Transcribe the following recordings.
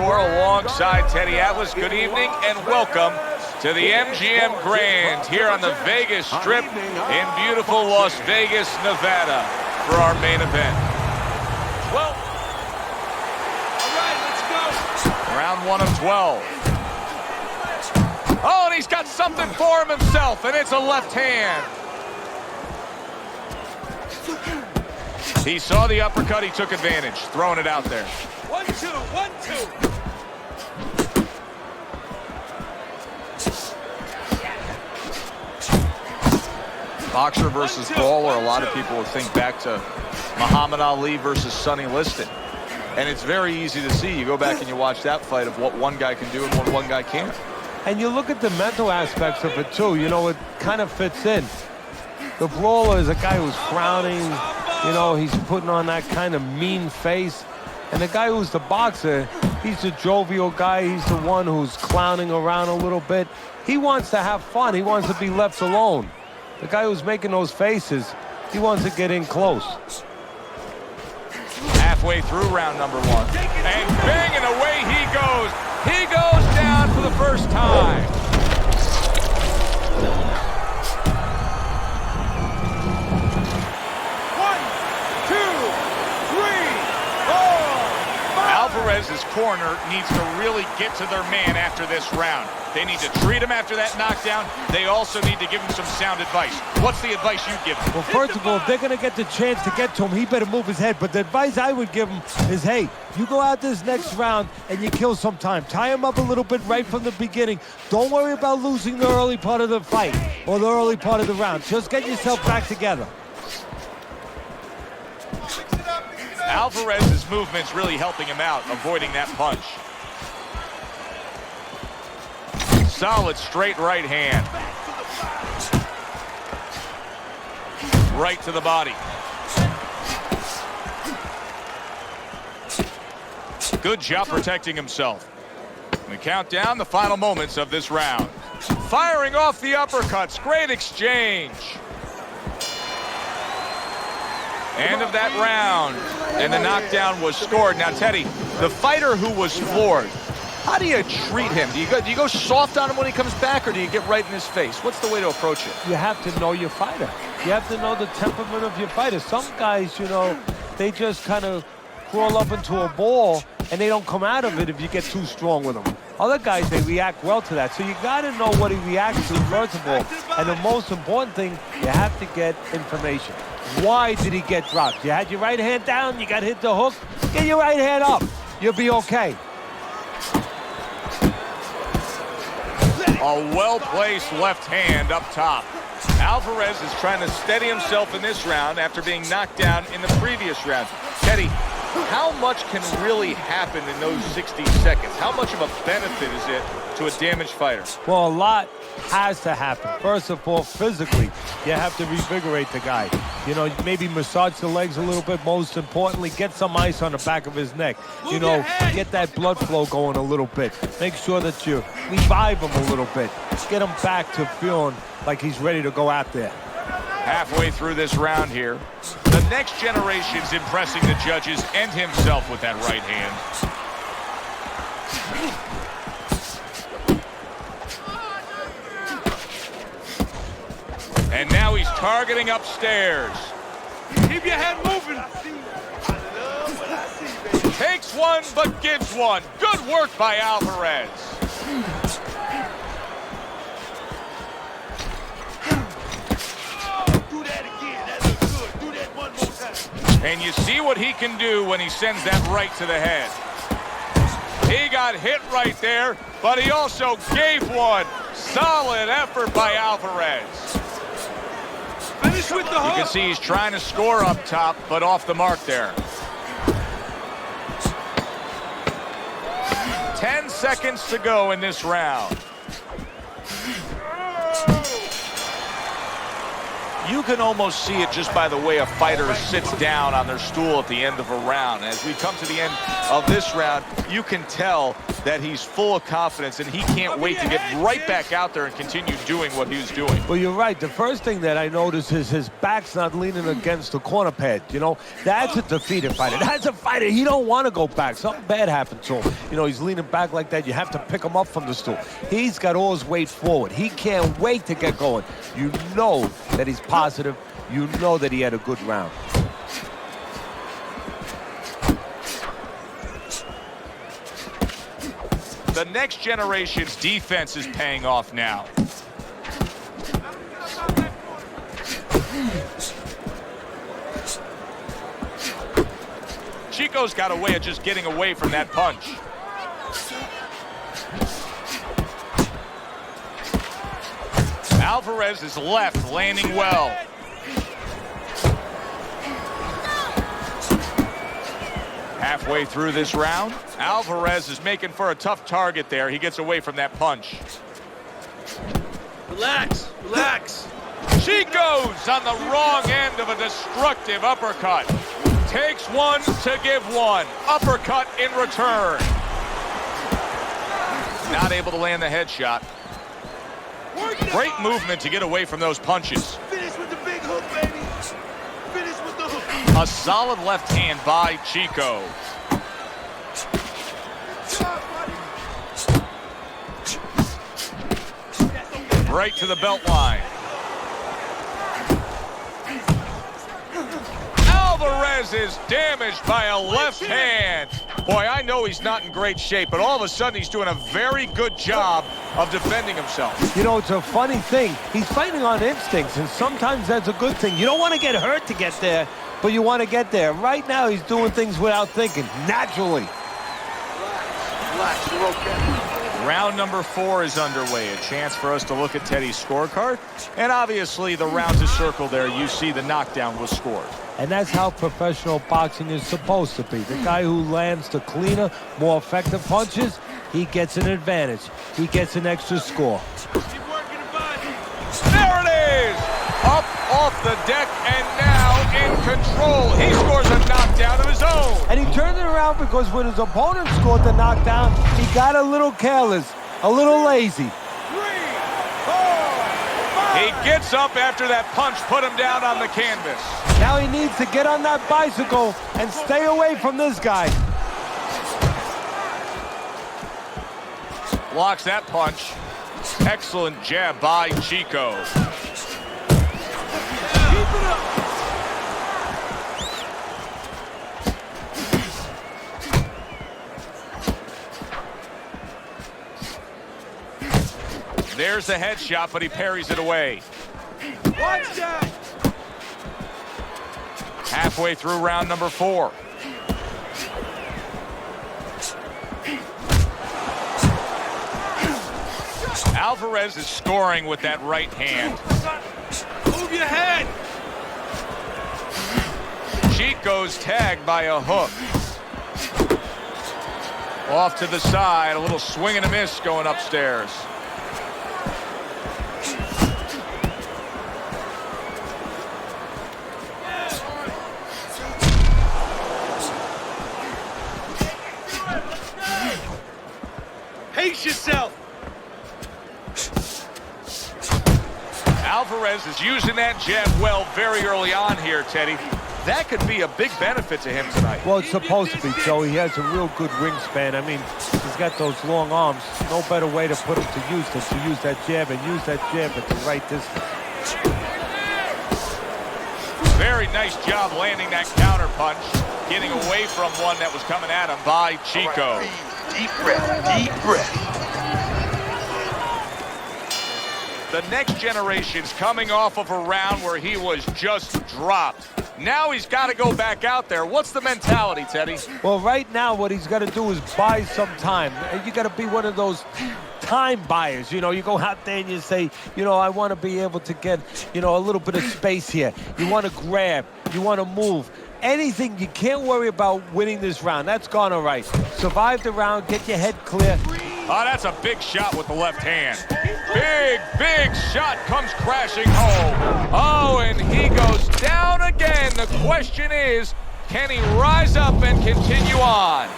Shore alongside Teddy Atlas. Good evening and welcome to the MGM Grand here on the Vegas Strip in beautiful Las Vegas, Nevada for our main event. Well, all right, let's go. Round 1 of 12. Oh, and he's got something for him himself, and it's a left hand. He saw the uppercut, he took advantage, throwing it out there. 1, 2, 1, 2. Boxer versus brawler, a lot of people would think back to Muhammad Ali versus Sonny Liston. And it's very easy to see. You go back and you watch that fight of what one guy can do and what one guy can't. And you look at the mental aspects of it, too. You know, it kind of fits in. The brawler is a guy who's frowning. You know, he's putting on that kind of mean face. And the guy who's the boxer, he's the jovial guy. He's the one who's clowning around a little bit. He wants to have fun. He wants to be left alone. The guy who's making those faces, he wants to get in close. Halfway through round number 1. And bang, and away he goes. He goes down for the first time. Alvarez's corner needs to really get to their man after this round. They need to treat him after that knockdown. They also need to give him some sound advice. What's the advice you give him? Well, first of all, if they're going to get the chance to get to him, he better move his head. But the advice I would give him is, hey, you go out this next round and you kill some time. Tie him up a little bit right from the beginning. Don't worry about losing the early part of the fight or the early part of the round. Just get yourself back together. Alvarez's movement's really helping him out, avoiding that punch. Solid straight right hand. Right to the body. Good job protecting himself. We count down the final moments of this round. Firing off the uppercuts. Great exchange. End of that round, and the knockdown was scored. Now, Teddy, the fighter who was floored, how do you treat him? Do you go soft on him when he comes back, or do you get right in his face? What's the way to approach it? You have to know your fighter. You have to know the temperament of your fighter. Some guys, you know, they just kind of crawl up into a ball, and they don't come out of it if you get too strong with them. Other guys, they react well to that. So you got to know what he reacts to, first of all. And the most important thing, you have to get information. Why did he get dropped? You had your right hand down, you got hit the hook, get your right hand up. You'll be okay. A well-placed left hand up top. Alvarez is trying to steady himself in this round after being knocked down in the previous round. Teddy, how much can really happen in those 60 seconds? How much of a benefit is it to a damaged fighter? Well, a lot has to happen. First of all, physically, you have to revigorate the guy. You know, maybe massage the legs a little bit. Most importantly, get some ice on the back of his neck. You know, get that blood flow going a little bit. Make sure that you revive him a little bit. Get him back to feeling like he's ready to go out there. Halfway through this round here, the next generation's impressing the judges and himself with that right hand. And now he's targeting upstairs. Keep your head moving. Takes one, but gives one. Good work by Alvarez. And you see what he can do when he sends that right to the head. He got hit right there, but he also gave one. Solid effort by Alvarez. Finish with the hook. You can see he's trying to score up top, but off the mark there. 10 seconds to go in this round. You can almost see it just by the way a fighter sits down on their stool at the end of a round. As we come to the end of this round, you can tell that he's full of confidence and he can't wait to get right back out there and continue doing what he was doing. Well, you're right. The first thing that I notice is his back's not leaning against the corner pad. You know, that's a defeated fighter. That's a fighter. He don't want to go back. Something bad happened to him. You know, he's leaning back like that. You have to pick him up from the stool. He's got all his weight forward. He can't wait to get going. You know that he's positive. You know that he had a good round. The next generation's defense is paying off now. Chico's got a way of just getting away from that punch. Alvarez is left, landing well. Halfway through this round, Alvarez is making for a tough target there. He gets away from that punch. Relax, relax. Chico's on the wrong end of a destructive uppercut. Takes one to give one. Uppercut in return. Not able to land the headshot. Great movement to get away from those punches. Finish with the big hook, baby. Finish with the hook. A solid left hand by Chico. Right to the belt line. Alvarez is damaged by a left hand. Boy, I know he's not in great shape, but all of a sudden he's doing a very good job of defending himself. You know, it's a funny thing. He's fighting on instincts, and sometimes that's a good thing. You don't want to get hurt to get there, but you want to get there. Right now, he's doing things without thinking, naturally. Relax, you're okay. Round number 4 is underway. A chance for us to look at Teddy's scorecard. And obviously, the rounds is circled there. You see the knockdown was scored. And that's how professional boxing is supposed to be. The guy who lands the cleaner, more effective punches, he gets an advantage. He gets an extra score. Keep working the body. There it is! Up off the deck and now in control. He scores a knockdown of his own. And he turned it around because when his opponent scored the knockdown, he got a little careless, a little lazy. 3, 4, 5. He gets up after that punch put him down on the canvas. Now he needs to get on that bicycle and stay away from this guy. Blocks that punch. Excellent jab by Chico. Keep it up. There's the headshot, but he parries it away. Watch that. Halfway through round number 4. Alvarez is scoring with that right hand. Move your head. Chico's tagged by a hook. Off to the side, a little swing and a miss going upstairs. Pace yourself. Alvarez is using that jab well very early on here, Teddy. That could be a big benefit to him tonight. Well, it's supposed to be, Joe. He has a real good wingspan. I mean, he's got those long arms. No better way to put him to use than to use that jab and use that jab at the right distance. Very nice job landing that counter punch, getting away from one that was coming at him by Chico. Deep breath, deep breath. The next generation's coming off of a round where he was just dropped. Now he's got to go back out there. What's the mentality, Teddy? Well, right now, what he's got to do is buy some time. You got to be one of those time buyers. You know, you go out there and you say, you know, I want to be able to get, you know, a little bit of space here. You want to grab. You want to move. Anything, you can't worry about winning this round. That's gone all right. Survive the round, get your head clear. Oh, that's a big shot with the left hand. Big shot comes crashing home. Oh, and he goes down again. The question is, can he rise up and continue on? 1,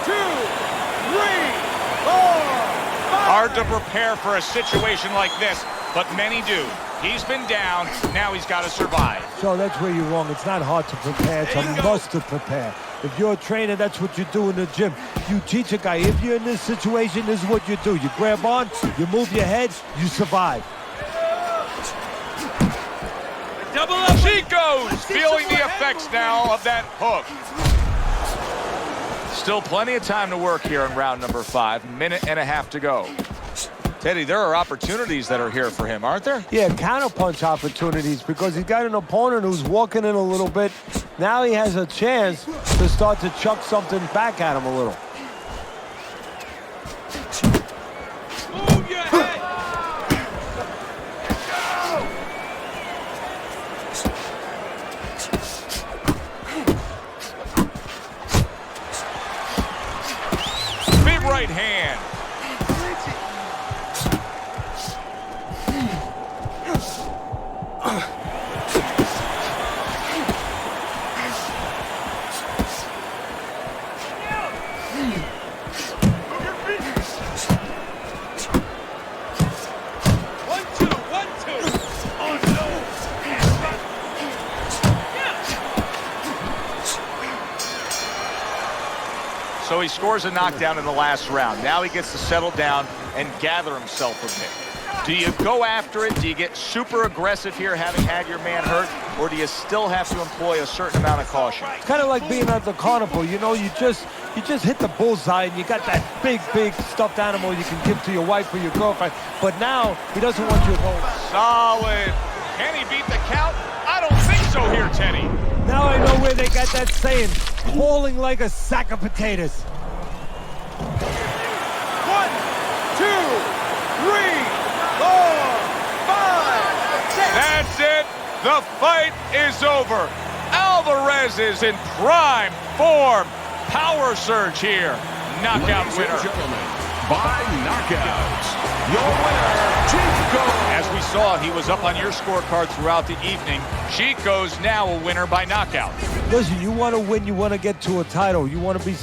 2, 3, 4, 5. Hard to prepare for a situation like this, but many do. He's been down, now he's got to survive. So that's where you're wrong. It's not hard to prepare, it's a must to prepare. If you're a trainer, that's what you do in the gym. You teach a guy, if you're in this situation, this is what you do. You grab on, you move your head, you survive. Double up. Chico's feeling the effects now of that hook. Still plenty of time to work here in round number 5. Minute and a half to go. Teddy, there are opportunities that are here for him, aren't there? Yeah, counterpunch opportunities because he's got an opponent who's walking in a little bit. Now he has a chance to start to chuck something back at him a little. Move your head. Big right hand. So he scores a knockdown in the last round. Now he gets to settle down and gather himself a bit. Do you go after it? Do you get super aggressive here having had your man hurt? Or do you still have to employ a certain amount of caution? It's kind of like being at the carnival. You know, you just hit the bullseye and you got that big stuffed animal you can give to your wife or your girlfriend. But now he doesn't want you to go. Solid. Can he beat the count? I don't think so here, Teddy. Now I know where they got that saying, falling like a sack of potatoes. 1, 2, 3, 4, 5, 6. That's it. The fight is over. Alvarez is in prime form. Power surge here. Knockout winner. By knockout, your winner, Chico. As we saw, he was up on your scorecard throughout the evening. Chico's now a winner by knockout. Listen, you want to win, you want to get to a title, you want to be